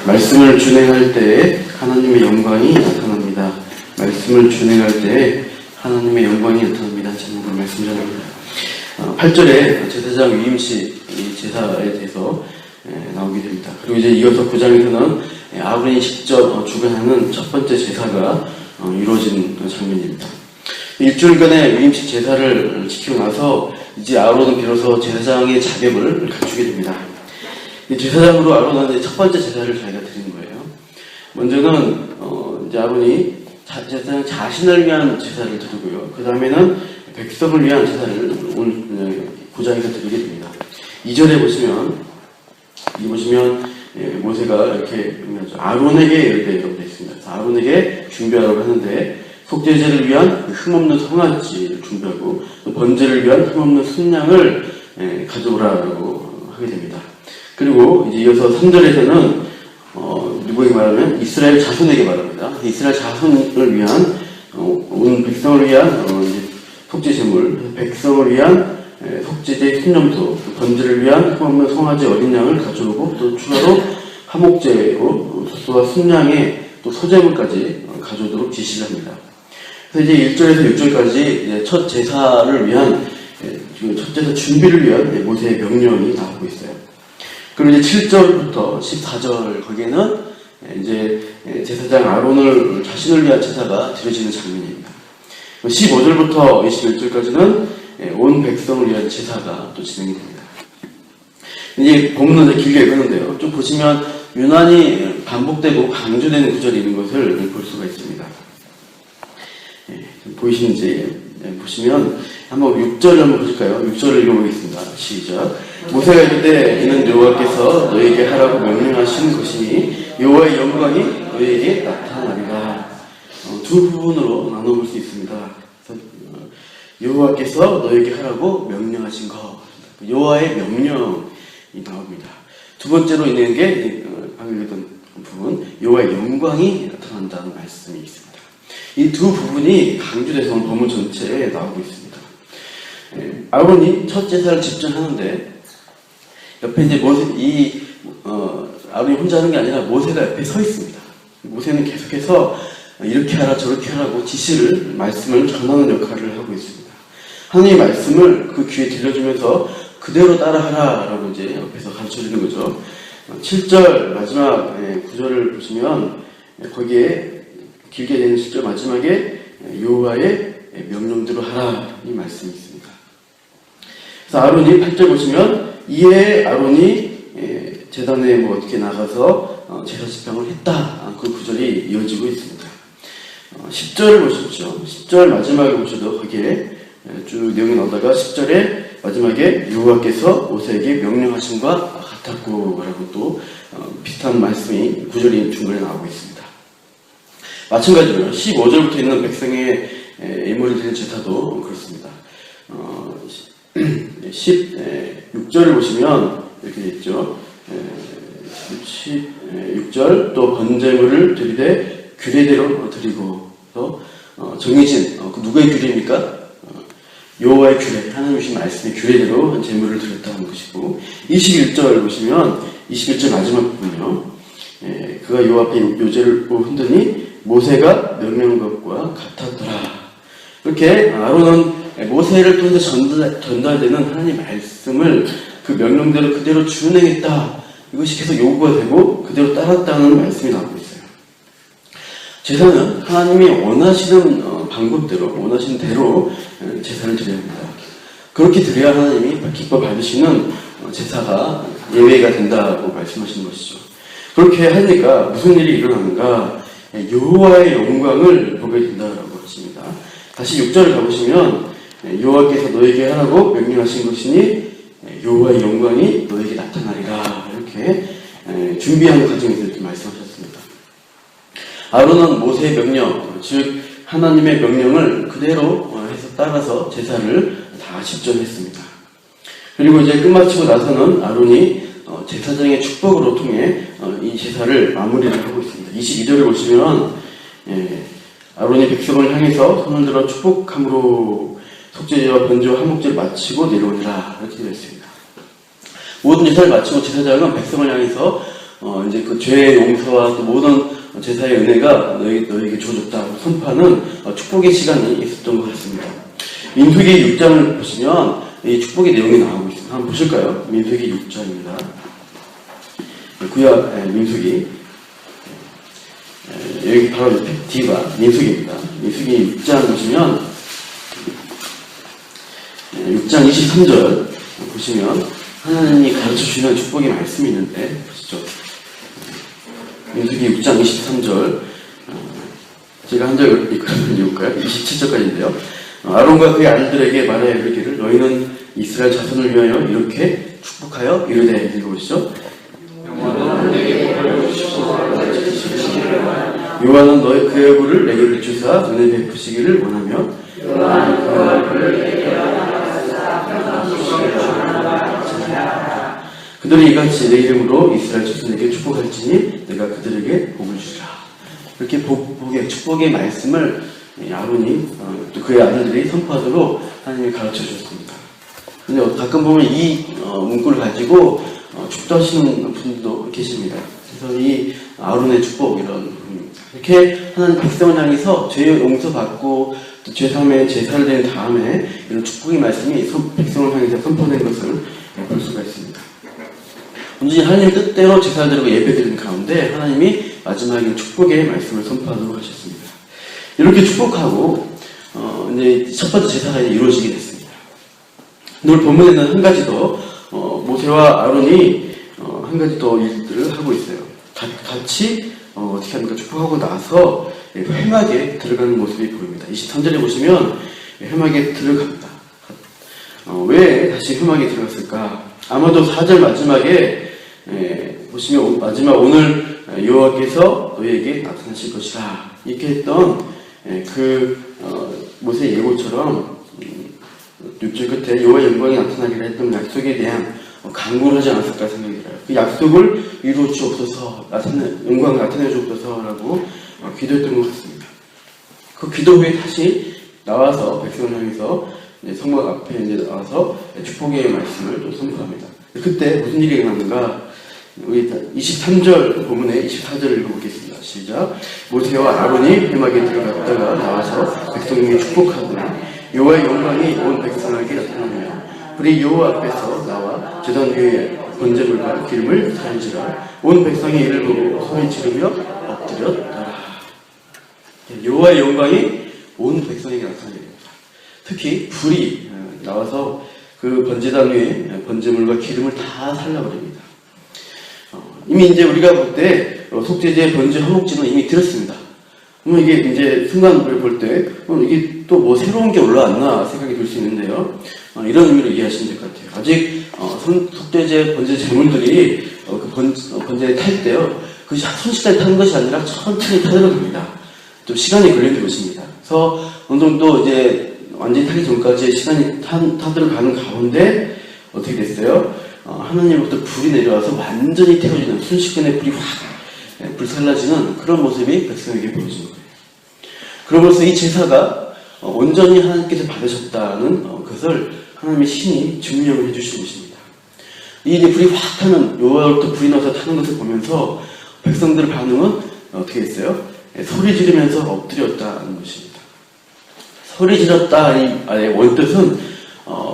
말씀을 준행할 때 하나님의 영광이 나타납니다. 말씀을 준행할 때 하나님의 영광이 나타납니다. 제목을 말씀 전합니다. 8절에 제사장 위임식 제사에 대해서 나오게 됩니다. 그리고 이제 이어서 9장에서는 아론이 직접 주관하는 첫 번째 제사가 이루어진 장면입니다. 일주일간의 위임식 제사를 지키고 나서 이제 아론은 비로소 제사장의 자격을 갖추게 됩니다. 제사장으로 아론은 첫 번째 제사를 자기가 드리는 거예요. 먼저는 이제 아론이 제사장 자신을 위한 제사를 드리고요. 그 다음에는 백성을 위한 제사를 오늘 9장에서 드리게 됩니다. 2절에 보시면 모세가 이렇게 아론에게 이렇게 되어 있습니다. 아론에게 준비하라고 하는데 속죄제를 위한 흠없는 송아지를 준비하고 번제를 위한 흠없는 순양을 가져오라고 하게 됩니다. 그리고 이제 이어서 3절에서는 누구에게 말하면 이스라엘 자손에게 말합니다. 이스라엘 자손을 위한 온 백성을 위한 속죄제물, 백성을 위한 속죄제 순염소, 번제를 위한 흠없는 송아지 어린 양을 가져오고 또 추가로 화목제로 소소와 순양의 또 소제물까지 가져오도록 지시를 합니다. 그래서 이제 1절에서 6절까지 첫 제사를 위한 첫 제사 준비를 위한 모세의 명령이 나오고 있어요. 그리고 이제 7절부터 14절 거기에는 이제 제사장 아론을 자신을 위한 제사가 드려지는 장면입니다. 15절부터 21절까지는 온 백성을 위한 제사가 또 진행이 됩니다. 이제 본문은 길게 읽었는데요. 좀 보시면 유난히 반복되고 강조되는 구절이 있는 것을 볼 수가 있습니다. 보이시는지 보시면 한번 6절을 한번 보실까요? 6절을 읽어보겠습니다. 시작. 모세가 이르되 이는 여호와께서 너에게 하라고 명령하신 것이니 여호와의 영광이 너에게 나타나리라. 두 부분으로 나눠볼 수 있습니다. 여호와께서 너에게 하라고 명령하신 것, 여호와의 명령이 나옵니다. 두 번째로 있는 게 방금 읽었던 부분, 여호와의 영광이 나타난다는 말씀이 있습니다. 이 두 부분이 강조돼서 본문 전체에 나오고 있습니다. 아론이 첫 제사를 집전하는데 옆에 이제 아론이 혼자 하는 게 아니라 모세가 옆에 서 있습니다. 모세는 계속해서 이렇게 하라 저렇게 하라고 말씀을 전하는 역할을 하고 있습니다. 하나님의 말씀을 그 귀에 들려주면서 그대로 따라하라라고 이제 옆에서 가르쳐주는 거죠. 7절 마지막 구절을 보시면 거기에 길게 되는 7절 마지막에 여호와의 명령대로 하라 이 말씀이 있습니다. 그래서 아론이 8절 보시면 이에 아론이 제단에 어떻게 나가서 제사 집행을 했다 그 구절이 이어지고 있습니다. 10절을 보십시오. 10절 마지막에 보셔도 거기에 쭉 내용이 나오다가 10절에 마지막에 여호와께서 모세에게 명령하심과 같았고 라고 또 비슷한 말씀이 구절이 중간에 나오고 있습니다. 마찬가지로 15절부터 있는 백성의 예물을 드리는 제사도 그렇습니다. 16절을 보시면 이렇게 되어 있죠. 16절 또 번제물을 드리되 규례대로 드리고 또 정해진 누구의 규례입니까? 여호와의 규례, 하나님 주신 말씀의 규례대로 제물을 드렸다는 것이고 21절 보시면 21절 마지막 부분이요. 그가 여호와 앞에 요제를 흔드니 모세가 명령한 것과 같았더라. 이렇게 아론은 모세를 통해서 전달되는 하나님의 말씀을 그 명령대로 그대로 준행했다. 이것이 계속 요구가 되고 그대로 따랐다는 말씀이 나오고 있어요. 제사는 하나님이 원하시는 방법대로 원하시는 대로 제사를 드려야 합니다. 그렇게 드려야 하나님이 기뻐 받으시는 제사가 예외가 된다고 말씀하시는 것이죠. 그렇게 하니까 무슨 일이 일어나는가? 여호와의 영광을 보게 된다고 하십니다. 다시 6절을 가보시면 여호와께서 너에게 하라고 명령하신 것이니 여호와의 영광이 너에게 나타나리라 이렇게 준비하는 과정에서 이렇게 말씀하셨습니다. 아론은 모세의 명령, 즉 하나님의 명령을 그대로 해서 따라서 제사를 다 집전했습니다. 그리고 이제 끝마치고 나서는 아론이 제사장의 축복으로 통해 이 제사를 마무리를 하고 있습니다. 22절을 보시면 아론이 백성을 향해서 손을 들어 축복함으로 속죄제와 번제와 화목제를 마치고 내려오니라 이렇게 되어 있습니다. 모든 제사를 마치고 제사장은 백성을 향해서 이제 그 죄의 용서와 또 모든 제사의 은혜가 너희에게 주어졌다고 선포하는 축복의 시간이 있었던 것 같습니다. 민수기 6장을 보시면 이 축복의 내용이 나오고 있습니다. 한번 보실까요? 민수기 6장입니다. 구약 민수기, 여기 바로 옆에 D가 민수기입니다. 민수기 6장 보시면 6장 23절 보시면 하나님이 가르쳐 주시는 축복의 말씀이 있는데 보시죠. 민수기 6장 23절, 제가 한 절 읽을까요? 27절까지인데요. 아론과 그의 아들들에게 말하여 이르기를 너희는 이스라엘 자손을 위하여 이렇게 축복하여 이르되, 읽어보시죠. 여호와는 너희 그의 얼굴을 내게 비추사 은혜 베푸시기를 원하며 그들이 이같이 내 이름으로 이스라엘 자손에게 축복할지니 내가 그들에게 복을 주리라. 이렇게 복의 축복의 말씀을 아론이 또 그의 아들들이 선포하도록 하나님이 가르쳐 주셨습니다. 근데 가끔 보면 이 문구를 가지고 축도하시는 분들도 계십니다. 그래서 이 아론의 축복, 이런 이렇게 하나님 백성을 향해서 죄 용서받고 또 죄사함의 제사를 드린 다음에 이런 축복의 말씀이 백성을 향해서 선포된 것을 볼 수가 있습니다. 온전히 하나님의 뜻대로 제사를 드리고 예배드리는 가운데 하나님이 마지막에 축복의 말씀을 선포하도록 하셨습니다. 이렇게 축복하고 이제 첫 번째 제사가 이루어지게 됐습니다. 오늘 본문에는 한 가지 더 모세와 아론이 한 가지 더 일들을 하고 있어요. 같이 어떻게 합니까? 축복하고 나서 회막에 들어가는 모습이 보입니다. 23절에 보시면 회막에 들어갑니다. 왜 다시 회막에 들어갔을까? 아마도 4절 마지막에 보시면 마지막 오늘 여호와께서 너희에게 나타나실 것이라 이렇게 했던 모세 예고처럼 6절 끝에 여호와의 영광이 나타나기로 했던 약속에 대한 강구를 하지 않았을까 생각이 들어요. 그 약속을 이루어 주옵소서, 영광을 나타내 주옵소서라고 기도했던 것 같습니다. 그 기도 후에 다시 나와서 백성을 향해서 성막 앞에 이제 나와서 축복의 말씀을 또 선포합니다. 그때 무슨 일이 일어났는가? 우리 23절 본문에 24절을 읽어보겠습니다. 시작. 모세와 아론이 회막에 들어갔다가 나와서 백성에게 축복하더니 여호와의 영광이 온 백성에게 나타나며 불이 여호와 앞에서 나와 제단 위에 번제물과 기름을 사르지라 온 백성이 이를 보고 소리 지르며 엎드렸더라. 여호와의 영광이 온 백성에게 나타납니다. 특히 불이 나와서 그 번제단 위에 번제물과 기름을 다 살라버립니다. 이미 이제 우리가 볼 때 속죄제, 번제, 화목제는 이미 드렸습니다. 그러면 이게 이제 순간을 볼 때 이게 또 뭐 새로운 게 올라왔나 생각이 들 수 있는데요. 이런 의미로 이해하시면 될 것 같아요. 아직 속죄제, 번제 제물들이 그 번제에 탈 때요. 그것이 손쉽게 타는 것이 아니라 천천히 타들어갑니다. 좀 시간이 걸리는 것입니다. 그래서 어느 정도 이제 완전히 타기 전까지 시간이 타들어가는 가운데 어떻게 됐어요? 하나님으로부터 불이 내려와서 완전히 태워지는, 순식간에 불이 확 불살라지는 그런 모습이 백성에게 보여지는 거예요. 그러면서 이 제사가 온전히 하나님께서 받으셨다는 것을 하나님의 신이 증명을 해주신 것입니다. 이제 불이 확 타는, 여호와로부터 불이 나와서 타는 것을 보면서 백성들의 반응은 어떻게 했어요? 소리 지르면서 엎드렸다는 것입니다. 소리 지렀다의 원뜻은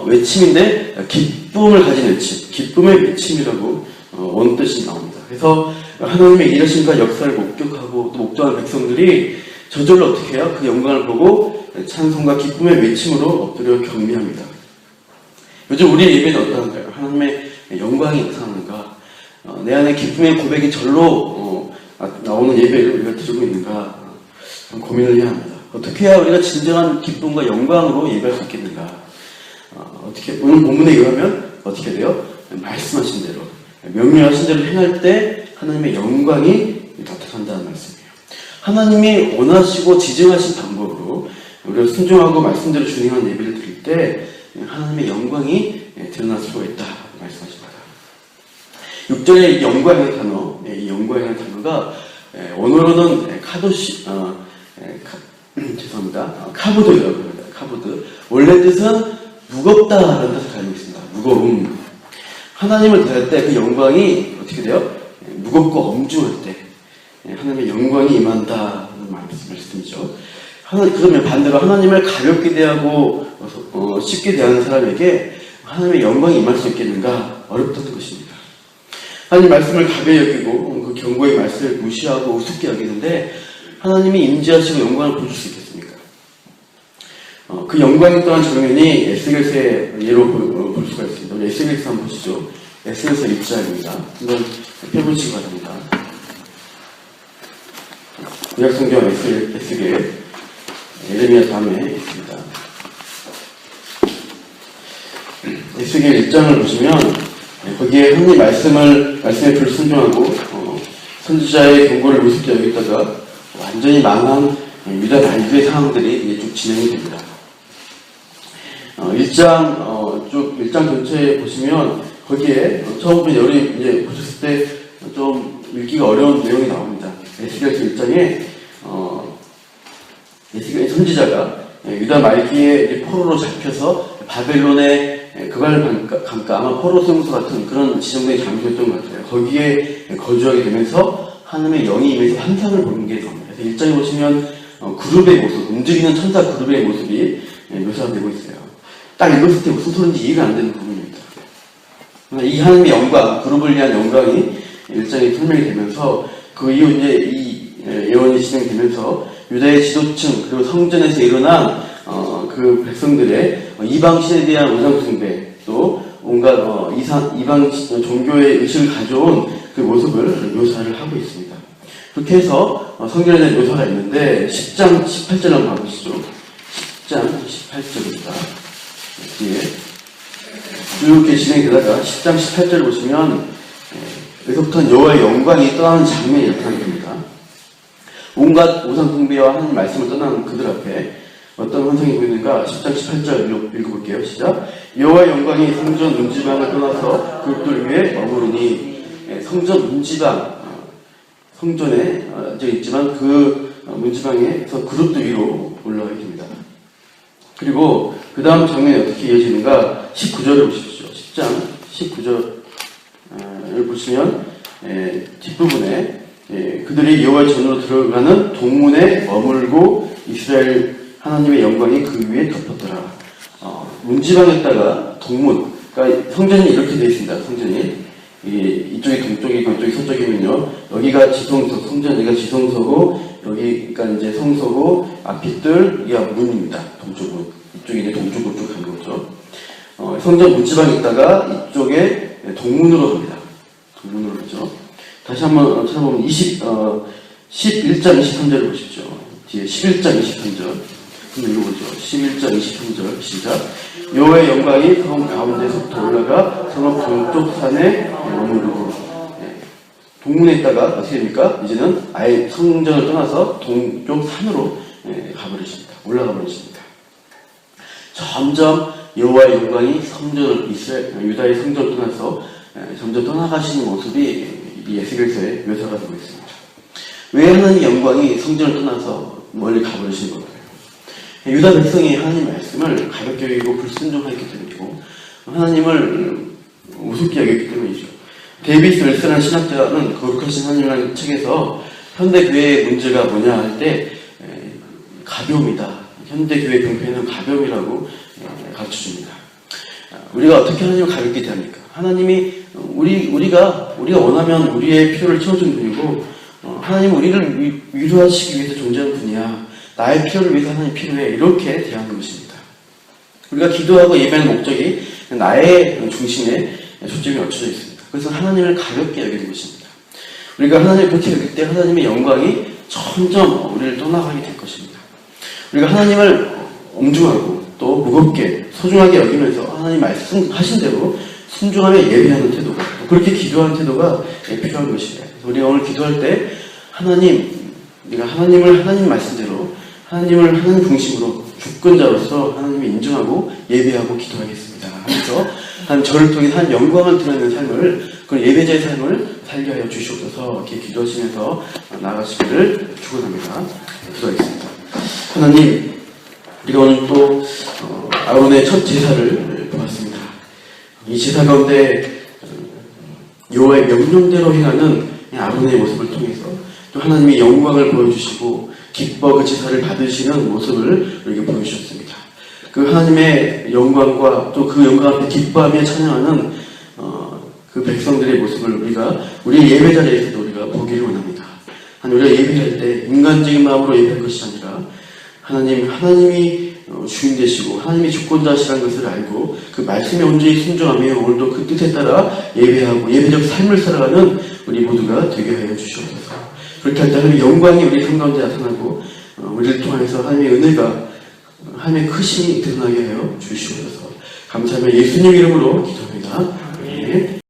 외침인데 기쁨을 가진 외침, 기쁨의 외침이라고 원뜻이 나옵니다. 그래서 하나님의 일하심과 역사를 목격하고 또 목도하는 백성들이 저절로 어떻게 해요? 그 영광을 보고 찬송과 기쁨의 외침으로 엎드려 경배합니다. 요즘 우리의 예배는 어떠한가요? 하나님의 영광이 나타나는가? 내 안에 기쁨의 고백이 절로 나오는 예배를 우리가 드리고 있는가? 고민을 해야 합니다. 어떻게 해야 우리가 진정한 기쁨과 영광으로 예배할 수 있겠는가? 오늘 본문에 의하면 어떻게 돼요? 말씀하신 대로, 명령하신 대로 행할 때 하나님의 영광이 나타난다는 말씀이에요. 하나님이 원하시고 지정하신 방법으로 우리가 순종하고 말씀대로 준행한 예배를 드릴 때 하나님의 영광이 드러날 수가 있다 말씀하십니다. 6절의 영광의 단어, 이 영광의 단어가 원어로는 카보드라고 합니다. 카보드. 원래 뜻은 무겁다라는 뜻을 가지고 있습니다. 무거움. 하나님을 대할 때 그 영광이 어떻게 돼요? 무겁고 엄중할 때 하나님의 영광이 임한다는 말씀이죠. 그러면 반대로 하나님을 가볍게 대하고 쉽게 대하는 사람에게 하나님의 영광이 임할 수 있겠는가? 어렵다는 것입니다. 하나님 말씀을 가벼이 여기고 그 경고의 말씀을 무시하고 우습게 여기는데 하나님이 임재하시고 영광을 보여줄 수 있겠습니까? 그 영광이 떠난 장면이 에스겔서의 예로 볼 수가 있습니다. 우리 에스겔서 한번 보시죠. 에스겔서 1장입니다. 한번 펴보시기 바랍니다. 구약성경 에스겔 예레미야 다음에 있습니다. 에스겔 1장을 보시면 거기에 하나님 말씀에 불순종하고 선지자의 경고를 우습게 여겼다가 완전히 망한 유다 말기의 상황들이 쭉 진행이 됩니다. 1장 전체에 보시면 거기에 처음부터 여러분이 이제 보셨을 때 좀 읽기가 어려운 내용이 나옵니다. 에스겔서 1장에 에스겔 선지자가 유다 말기에 포로로 잡혀서 바벨론의 그갈 강가 아마 포로 성소 같은 그런 지정된 장소였던 것 같아요. 거기에 거주하게 되면서 하나님의 영이 임해서 환상을 보는 게 나옵니다. 그래서 1장에 보시면 그룹의 모습, 움직이는 천사 그룹의 모습이 묘사가 되고 있어요. 딱 읽었을 때 무슨 소리인지 이해가 안 되는 부분입니다. 이 하나님의 영광, 그룹을 위한 영광이 1장에 설명이 되면서 그 이후 이제 이 예언이 진행되면서 유다의 지도층 그리고 성전에서 일어난 그 백성들의 이방 신에 대한 우상 숭배 또 온갖 이방 종교의 의식을 가져온 그 모습을 묘사를 하고 있습니다. 그렇게 해서 성경에 대한 묘사가 있는데 10장 18절 한번 봐보시죠. 10장 18절입니다. 뒤에 이렇게 진행되다가 10장 18절 보시면 여기서부터는 여호와의 영광이 떠나는 장면이 나타나게 됩니다. 온갖 우상 숭배와 하나님 말씀을 떠나는 그들 앞에 어떤 환상이 보이는가? 10장 18절 읽어볼게요. 시작. 여호와의 영광이 성전 문지방을 떠나서 그룹들 위에 머무르니 성전 문지방 성전에 있지만 그 문지방에서 그룹들 위로 올라가게 됩니다. 그리고 그 다음 장면이 어떻게 이어지는가? 19절을 보십시오. 10장 19절을 보시면 뒷부분에 그들이 여호와의 전으로 들어가는 동문에 머물고 이스라엘 하나님의 영광이 그 위에 덮었더라. 문지방에다가 동문, 그러니까 성전이 이렇게 되어 있습니다. 성전이 이쪽이 동쪽이고 이쪽이 서쪽이면요. 여기가 지성소, 성전 여기가 지성소고 여기가 이제 성소고 앞뒤뜰 여기가 문입니다. 동쪽 문. 이쪽이 이제 동쪽으로 쭉 가는 거죠. 성전 문지방에 있다가 이쪽에 동문으로 갑니다. 동문으로 가죠. 다시 한번 찾아보면 11장 23절을 보십시오. 뒤에 11장 23절. 한번 읽어보죠. 11장 23절 시작. 여호와의 영광이 성 가운데서부터 올라가 성읍 동쪽 산에 머무르고 동문에 있다가 어떻게 됩니까? 이제는 아예 성전을 떠나서 동쪽 산으로 가버리십니다. 올라가 버리십니다. 점점 여호와의 영광이 성전을 유다의 성전을 떠나서 점점 떠나가시는 모습이 이 에스겔서에 묘사가 되고 있습니다. 왜 하나님의 영광이 성전을 떠나서 멀리 가버리시는 걸까요? 유다 백성이 하나님 말씀을 가볍게 여기고 불순종하였기 때문이고 하나님을 우습게 여겼기 때문이죠. 데이비스 웰스라는 신학자는 거룩하신 하나님이라는 책에서 현대교회의 문제가 뭐냐 할 때 가벼움이다. 현대교회 병폐는 가벼움이라고 가르쳐줍니다. 우리가 어떻게 하나님을 가볍게 대합니까? 하나님이 우리가 원하면 우리의 필요를 채워주는 분이고 하나님은 우리를 위로하시기 위해서 존재하는 분이야. 나의 필요를 위해서 하나님 필요해. 이렇게 대하는 것입니다. 우리가 기도하고 예배하는 목적이 나의 중심에 초점이 얹혀져 있습니다. 그래서 하나님을 가볍게 여기는 것입니다. 우리가 하나님을 그렇게 여길 때 하나님의 영광이 점점 우리를 떠나가게 될 것입니다. 우리가 하나님을 엄중하고 또 무겁게 소중하게 여기면서 하나님 말씀하신 대로 순종하며 예배하는 태도가 그렇게 기도하는 태도가 필요한 것입니다. 우리가 오늘 기도할 때 우리가 하나님을 하나님 말씀대로 하나님을 하나님 중심으로 주권자로서 하나님을 인정하고 예배하고 기도하겠습니다 하면서 하나님 저를 통해 하나님 영광을 드러내는 삶을 그 예배자의 삶을 살게 하여 주시옵소서 이렇게 기도하시면서 나아가시기를 축원합니다. 기도하겠습니다. 하나님 우리가 오늘 또 아론의 첫 제사를 보았습니다. 이 제사 가운데 여호와의 명령대로 행하는 아론의 모습을 통해서 또 하나님의 영광을 보여주시고 기뻐 그 제사를 받으시는 모습을 우리에게 보여주셨습니다. 그 하나님의 영광과 또 그 영광 앞에 기뻐하며 찬양하는 그 백성들의 모습을 우리 예배 자리에서도 우리가 보기를 원합니다. 우리가 예배할 때 인간적인 마음으로 예배할 것이 아니라 하나님이 주인 되시고 하나님이 주권자시라는 것을 알고 그 말씀에 온전히 순종하며 오늘도 그 뜻에 따라 예배하고 예배적 삶을 살아가는 우리 모두가 되게 하여 주시옵소서. 그렇게 할 때 하나님의 영광이 우리 한가운데 나타나고 우리를 통해서 하나님의 은혜가 하나님의 크심이 드러나게 하여 주시옵소서. 감사하며 예수님 이름으로 기도합니다.